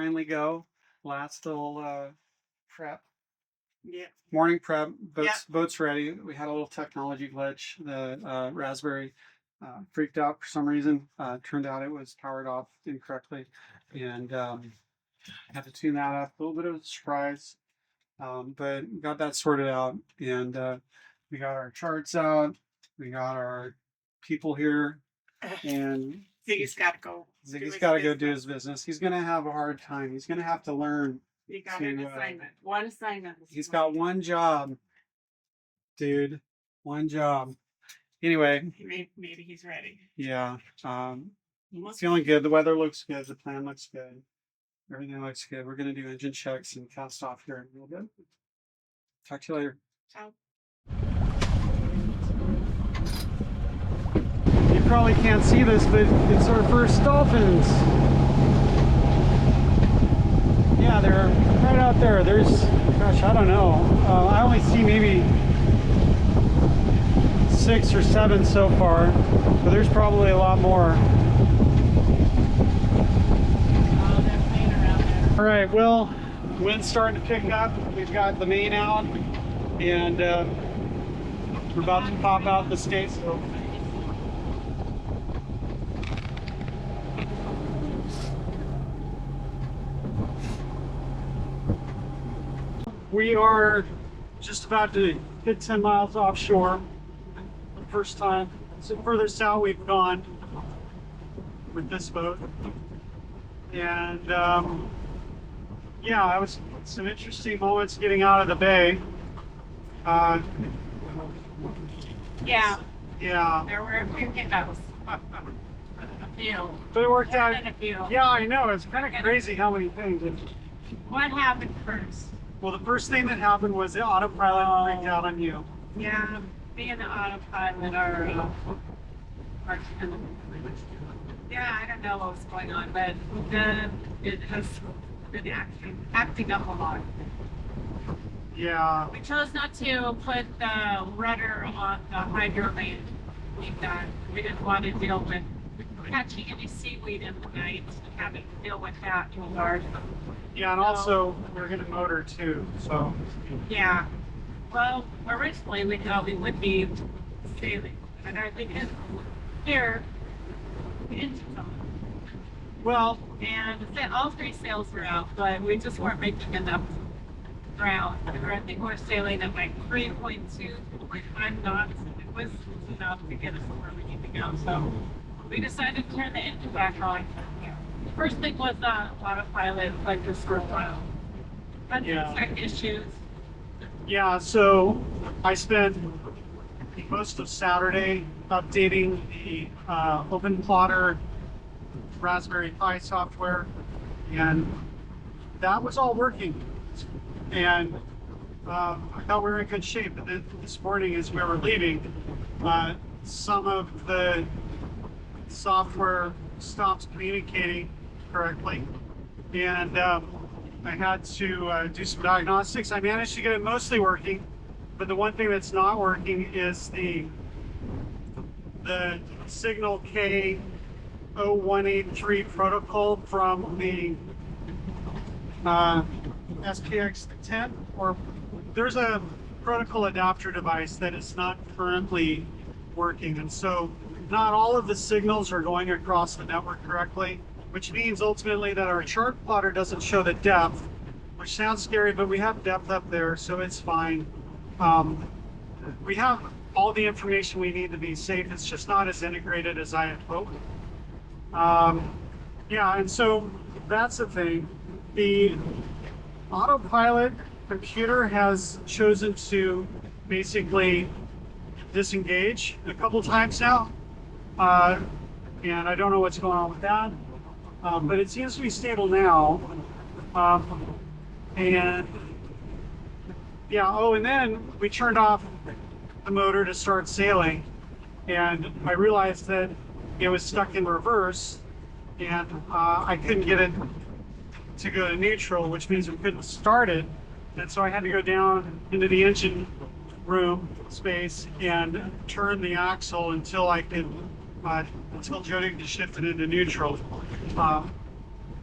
finally go. Last little prep, Yeah. morning prep. Boat's ready. We had a little technology glitch. The Raspberry freaked out for some reason. Turned out it was powered off incorrectly, and had to tune that up. A little bit of a surprise, but got that sorted out, and we got our charts out. We got our people here, and Ziggy's got to go. Ziggy's got to go do his business. He's gonna have a hard time. He's gonna have to learn. You got an assignment. One assignment. He's got one job, dude. One job. Anyway. Maybe he's ready. Yeah. Feeling good. The weather looks good. The plan looks good. Everything looks good. We're gonna do engine checks and cast off here in a little bit. Talk to you later. Ciao. You probably can't see this, but it's our first dolphins. Yeah, they're right out there. There's, gosh, I don't know. I only see maybe 6 or 7 so far, but there's probably a lot more. Oh, they're playing around there. All right, well, wind's starting to pick up. We've got the main out, and we're about to pop out the staysail. We are just about to hit 10 miles offshore for the first time. It's the furthest out we've gone with this boat. And yeah, it was some interesting moments getting out of the bay. Yeah. Yeah. There were a few hiccups. A few. But it worked out. A few. Yeah, I know. It's kind of crazy how many things. What happened first? Well, the first thing that happened was the autopilot freaked out on you. Yeah, me and the autopilot are yeah, I don't know what was going on, but it has been acting up a lot. Yeah. We chose not to put the rudder on the hydro lane. We didn't want to deal with catching any seaweed in the night and having to deal with that too hard. Yeah, and also we're gonna motor too, so. Yeah. Well, originally we thought we would be sailing, and I think here the engine's on. Well, And all 3 sails were out, but we just weren't making enough ground. I think we're sailing at like 3.2, 3.5 knots. It was enough to get us where we need to go. So we decided to turn the engine back on. First thing was autopilot, like this for a while. But tech issues. yeah, so I spent most of Saturday updating the Open Plotter Raspberry Pi software, and that was all working. And I thought we were in good shape. But then this morning, as we were leaving, some of the software stopped communicating correctly, and I had to do some diagnostics. I managed to get it mostly working, but the one thing that's not working is the signal K0183 protocol from the SPX10, or there's a protocol adapter device that is not currently working, and so not all of the signals are going across the network correctly, which means ultimately that our chart plotter doesn't show the depth, which sounds scary, but we have depth up there, so it's fine. We have all the information we need to be safe. It's just not as integrated as I had hoped. Yeah, and so that's the thing. The autopilot computer has chosen to basically disengage a couple times now, and I don't know what's going on with that, but it seems to be stable now. And yeah, oh, and then we turned off the motor to start sailing, and I realized that it was stuck in reverse, and I couldn't get it to go to neutral, which means we couldn't start it. And so I had to go down into the engine room space and turn the axle until I could, until Jody could shift it into neutral.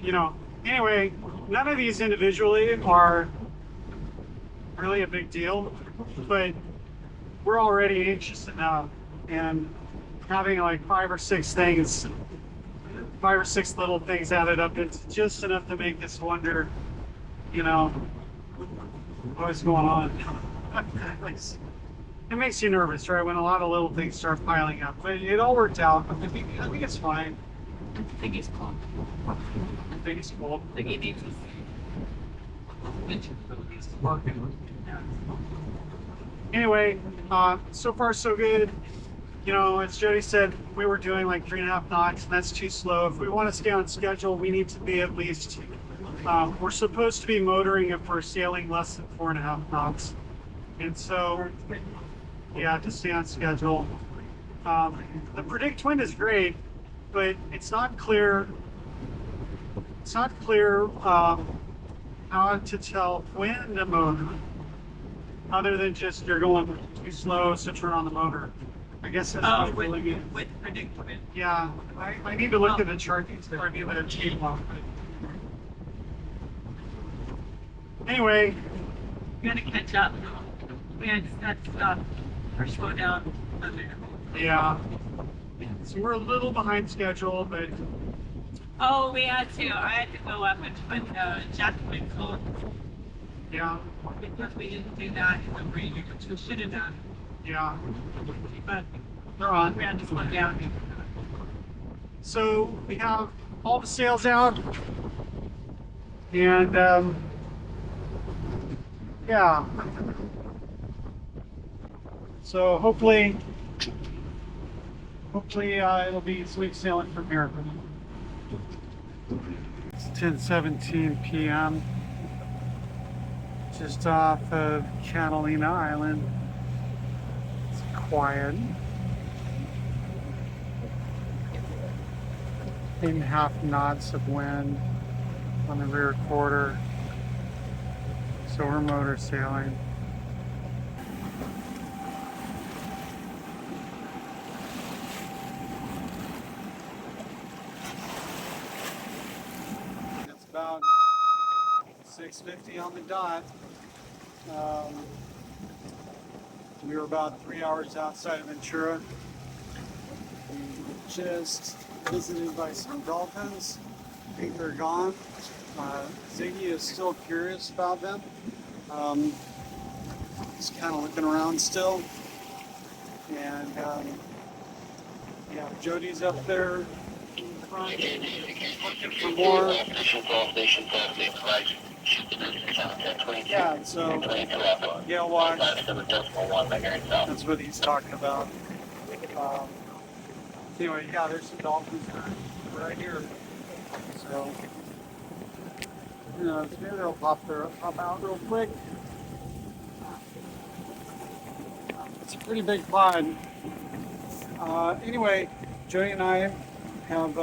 You know, Anyway, none of these individually are really a big deal, but we're already anxious enough, and having like 5 or 6 little things added up, it's just enough to make us wonder, you know, what's going on. It makes you nervous, right? When a lot of little things start piling up, but it all worked out. I think it's fine. I think he's cool. I think it's cool. I think he needs us. Anyway, so far so good. You know, as Jody said, we were doing like 3.5 knots, and that's too slow. If we want to stay on schedule, we need to be at least, we're supposed to be motoring if we're sailing less than 4.5 knots. And so, yeah, to stay on schedule. The predict wind is great, but it's not clear. It's not clear how to tell when to motor, other than just you're going too slow, so turn on the motor. I guess that's what we're looking at. With predict wind. Yeah, I need to look at the chart before I give it a tape off. Anyway, We gotta catch up. We had to stop or slow down. yeah. So we're a little behind schedule, but Oh, we had to. I had to go up and put jack point on yeah, because we didn't do that in the breeding, which we should have done. yeah, But they're on. we had to slow down. So we have all the sails out, and yeah. So hopefully it'll be smooth sailing from here. It's 10:17 p.m. just off of Catalina Island. It's quiet. 8.5 knots of wind on the rear quarter. So we're motor sailing. It's about 6:50 on the dot. We were about 3 hours outside of Ventura. We just visited by some dolphins. I think they're gone. Ziggy is still curious about them. He's kind of looking around still. And yeah, Jody's up there in front looking for more. Yeah, so Gale watch. That's what he's talking about. Anyway, yeah, there's some dolphins right here. So, you know, maybe they'll pop out real quick. It's a pretty big pond. Anyway, Jody and I have,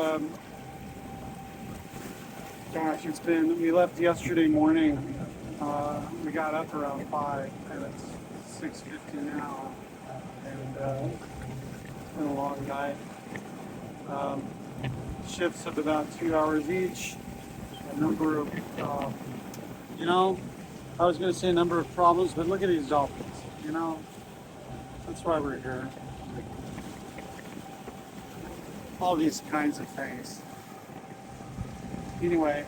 gosh, we left yesterday morning. We got up around 5, and it's 6:50 now. And it's been a long night. Shifts of about 2 hours each. A number of, you know, I was going to say a number of problems, but look at these dolphins, you know, that's why we're here. All these kinds of things. Anyway,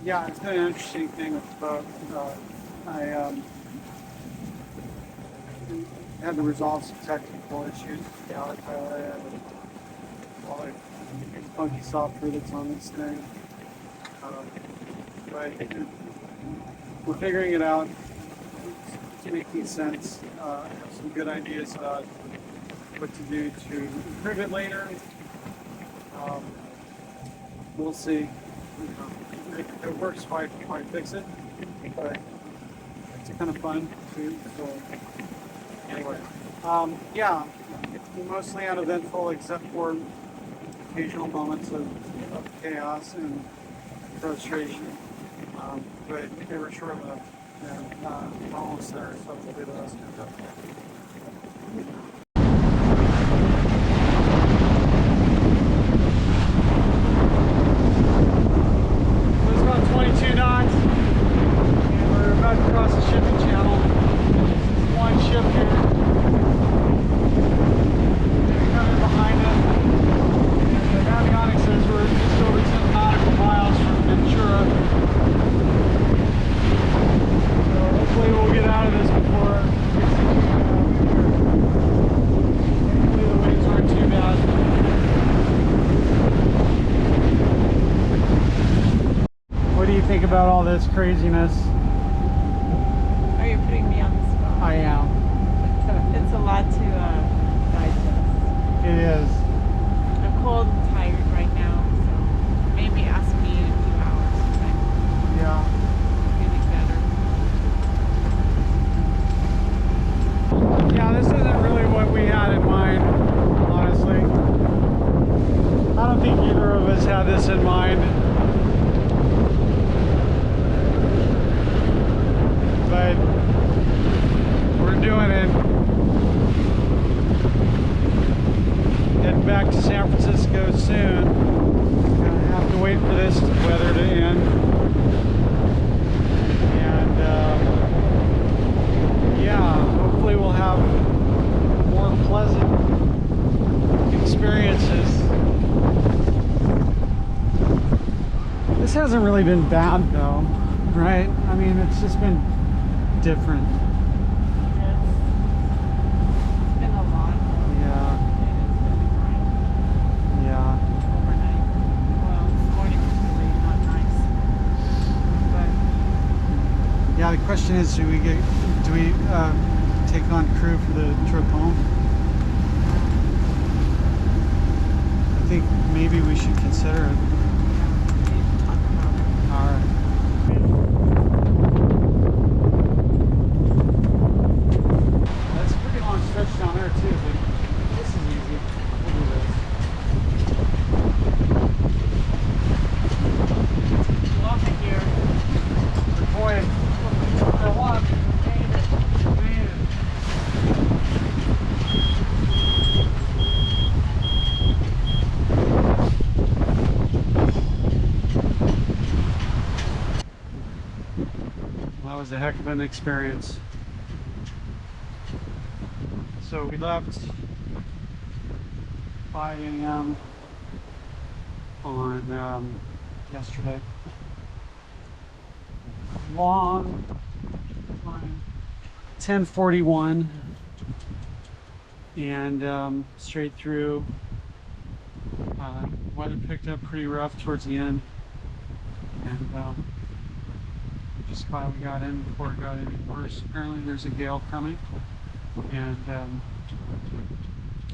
yeah, it's been an interesting thing with the boat. I had to resolve some technical issues with the autopilot and all the funky software that's on this thing. But we're figuring it out. It's making sense. I have some good ideas about what to do to improve it later. We'll see. If it works, why fix it? But it's kind of fun too. So anyway, yeah, it's mostly uneventful except for occasional moments of chaos and frustration. But they were short-lived, and we're almost there, so hopefully the rest ends up. It's about 20 about all this craziness. Oh, you're putting me on the spot. I am. It's a lot to digest. It is. I'm cold and tired right now, so maybe ask me in a few hours because I'm Yeah. feeling better. Yeah, this isn't really what we had in mind, honestly. I don't think either of us had this in mind. But we're doing it. Heading back to San Francisco soon. Gonna have to wait for this weather to end. And yeah, hopefully we'll have more pleasant experiences. This hasn't really been bad though, right? I mean, it's just been different. It's been a lot. Yeah, It has been grind yeah. overnight. Well, this morning was really not nice. But Yeah, the question is, do we take on crew for the trip home? I think maybe we should consider it. we need to talk about it. All right. That's a pretty long stretch down there too, but this is easy. We'll do this. Love it here. Good boy. For what? Made it. Made it. That was a heck of an experience. So we left 5 a.m. on yesterday. Long time. 10:41 and straight through. Weather picked up pretty rough towards the end, and just glad we got in before it got any worse. Apparently there's a gale coming, and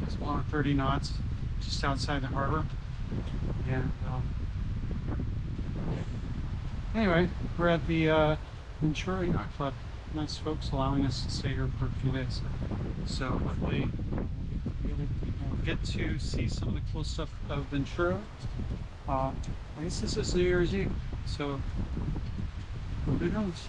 it's blowing 30 knots just outside the harbor. And anyway, we're at the Ventura Yacht Club. Nice folks allowing us to stay here for a few days. So hopefully we'll get to see some of the cool stuff of Ventura. I guess this is New Year's Eve, so who knows?